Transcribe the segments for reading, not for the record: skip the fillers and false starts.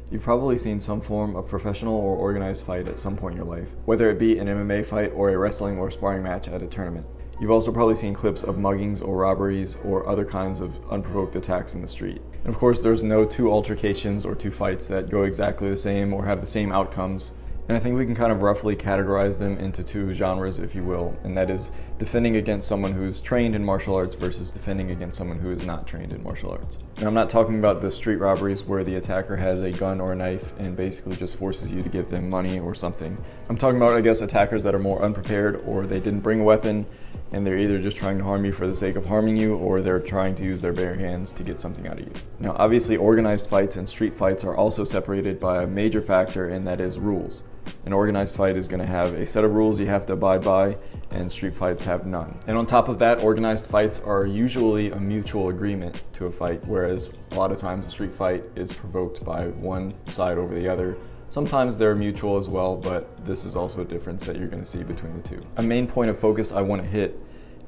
You've probably seen some form of professional or organized fight at some point in your life, whether it be an MMA fight or a wrestling or sparring match at a tournament. You've also probably seen clips of muggings or robberies or other kinds of unprovoked attacks in the street. And of course, there's no two altercations or two fights that go exactly the same or have the same outcomes. And I think we can kind of roughly categorize them into two genres, if you will, and that is defending against someone who's trained in martial arts versus defending against someone who is not trained in martial arts. And I'm not talking about the street robberies where the attacker has a gun or a knife and basically just forces you to give them money or something. I'm talking about, I guess, attackers that are more unprepared, or they didn't bring a weapon and they're either just trying to harm you for the sake of harming you, or they're trying to use their bare hands to get something out of you. Now, obviously, organized fights and street fights are also separated by a major factor, and that is rules. An organized fight is going to have a set of rules you have to abide by, and street fights have none. And on top of that, organized fights are usually a mutual agreement to a fight, whereas a lot of times a street fight is provoked by one side over the other. Sometimes they're mutual as well, but this is also a difference that you're going to see between the two. A main point of focus I want to hit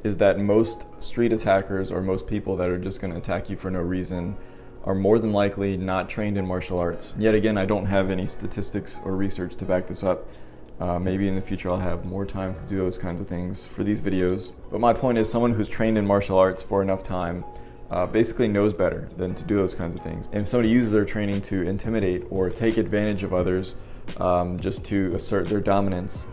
is that most street attackers, or most people that are just going to attack you for no reason, are more than likely not trained in martial arts. Yet again, I don't have any statistics or research to back this up. Maybe in the future I'll have more time to do those kinds of things for these videos. But my point is, someone who's trained in martial arts for enough time basically knows better than to do those kinds of things. And if somebody uses their training to intimidate or take advantage of others just to assert their dominance,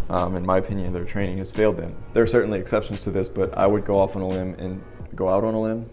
in my opinion, their training has failed them. There are certainly exceptions to this, but I would go out on a limb.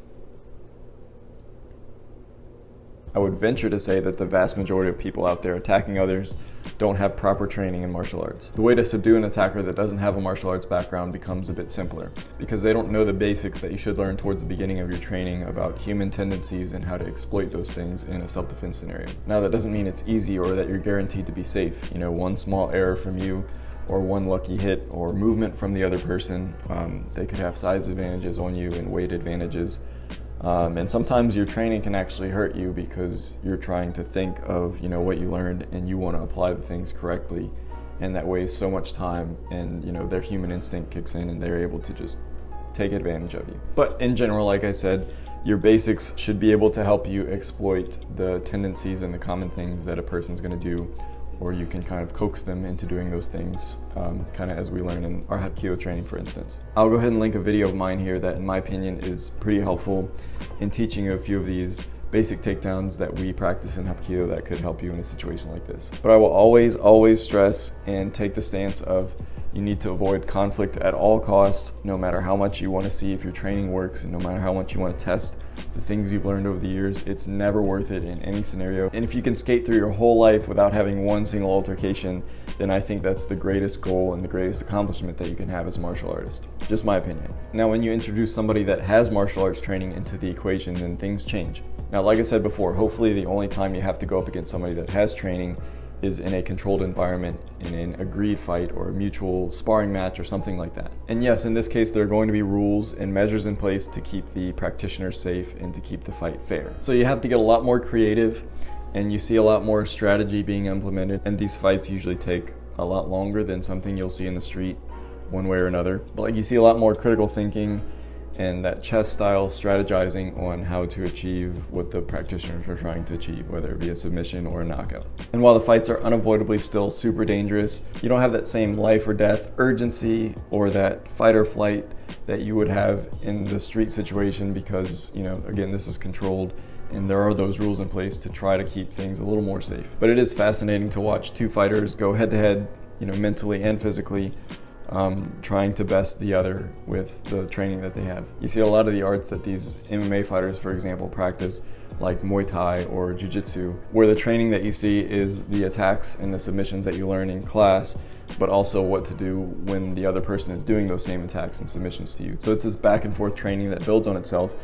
I would venture to say that the vast majority of people out there attacking others don't have proper training in martial arts. The way to subdue an attacker that doesn't have a martial arts background becomes a bit simpler, because they don't know the basics that you should learn towards the beginning of your training about human tendencies and how to exploit those things in a self-defense scenario. Now, that doesn't mean it's easy or that you're guaranteed to be safe. You know, one small error from you or one lucky hit or movement from the other person, they could have size advantages on you and weight advantages. And sometimes your training can actually hurt you because you're trying to think of, what you learned, and you want to apply the things correctly, and that wastes so much time, and their human instinct kicks in and they're able to just take advantage of you. But in general, like I said, your basics should be able to help you exploit the tendencies and the common things that a person's going to do, or you can kind of coax them into doing those things, kind of as we learn in our Hapkido training, for instance. I'll go ahead and link a video of mine here that, in my opinion, is pretty helpful in teaching you a few of these basic takedowns that we practice in Hapkido that could help you in a situation like this. But I will always stress and take the stance of, you need to avoid conflict at all costs, no matter how much you want to see if your training works, and no matter how much you want to test the things you've learned over the years. It's never worth it in any scenario. And if you can skate through your whole life without having one single altercation, then I think that's the greatest goal and the greatest accomplishment that you can have as a martial artist. Just my opinion. Now, when you introduce somebody that has martial arts training into the equation, then things change. Now, like I said before, hopefully the only time you have to go up against somebody that has training is in a controlled environment, in an agreed fight or a mutual sparring match or something like that. And yes, in this case, there are going to be rules and measures in place to keep the practitioner safe and to keep the fight fair. So you have to get a lot more creative, and you see a lot more strategy being implemented, and these fights usually take a lot longer than something you'll see in the street one way or another. But like, you see a lot more critical thinking and that chess style strategizing on how to achieve what the practitioners are trying to achieve, whether it be a submission or a knockout. And while the fights are unavoidably still super dangerous, you don't have that same life or death urgency or that fight or flight that you would have in the street situation, because, again, this is controlled and there are those rules in place to try to keep things a little more safe. But it is fascinating to watch two fighters go head to head, mentally and physically, trying to best the other with the training that they have. You see a lot of the arts that these MMA fighters, for example, practice, like Muay Thai or Jiu-Jitsu, where the training that you see is the attacks and the submissions that you learn in class, but also what to do when the other person is doing those same attacks and submissions to you. So it's this back and forth training that builds on itself,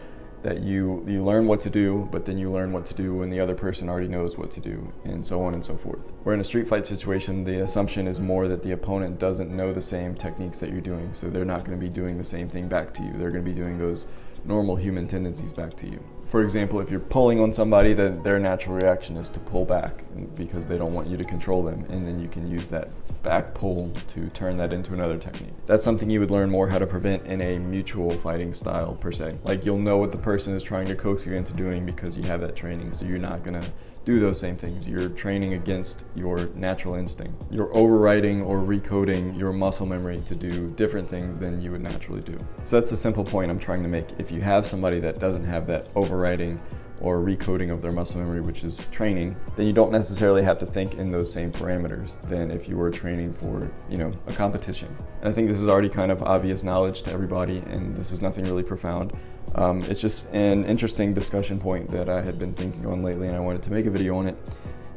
that you learn what to do, but then you learn what to do when the other person already knows what to do, and so on and so forth. Where in a street fight situation, the assumption is more that the opponent doesn't know the same techniques that you're doing, so they're not going to be doing the same thing back to you. They're going to be doing those normal human tendencies back to you. For example, if you're pulling on somebody, then their natural reaction is to pull back because they don't want you to control them, and then you can use that back pull to turn that into another technique. That's something you would learn more how to prevent in a mutual fighting style per se. Like, you'll know what the person is trying to coax you into doing because you have that training, so you're not gonna do those same things. You're training against your natural instinct. You're overriding or recoding your muscle memory to do different things than you would naturally do. So that's the simple point I'm trying to make. If you have somebody that doesn't have that overriding or recoding of their muscle memory, which is training, then you don't necessarily have to think in those same parameters than if you were training for, a competition. And I think this is already kind of obvious knowledge to everybody, and this is nothing really profound. It's just an interesting discussion point that I had been thinking on lately, and I wanted to make a video on it.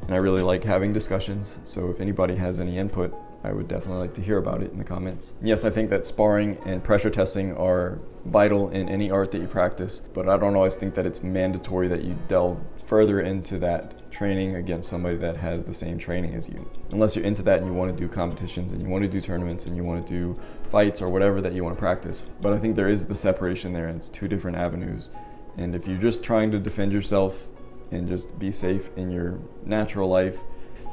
And I really like having discussions, so if anybody has any input, I would definitely like to hear about it in the comments. Yes, I think that sparring and pressure testing are vital in any art that you practice, but I don't always think that it's mandatory that you delve further into that training against somebody that has the same training as you. Unless you're into that and you want to do competitions and you want to do tournaments and you want to do fights or whatever that you want to practice. But I think there is the separation there, and it's two different avenues. And if you're just trying to defend yourself and just be safe in your natural life,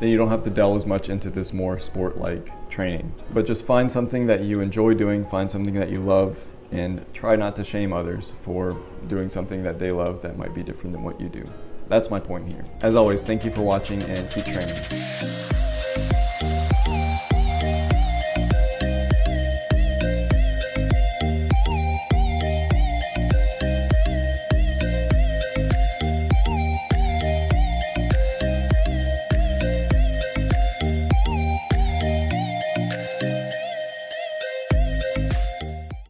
then you don't have to delve as much into this more sport-like training. But just find something that you enjoy doing, find something that you love, and try not to shame others for doing something that they love that might be different than what you do. That's my point here. As always, thank you for watching and keep training.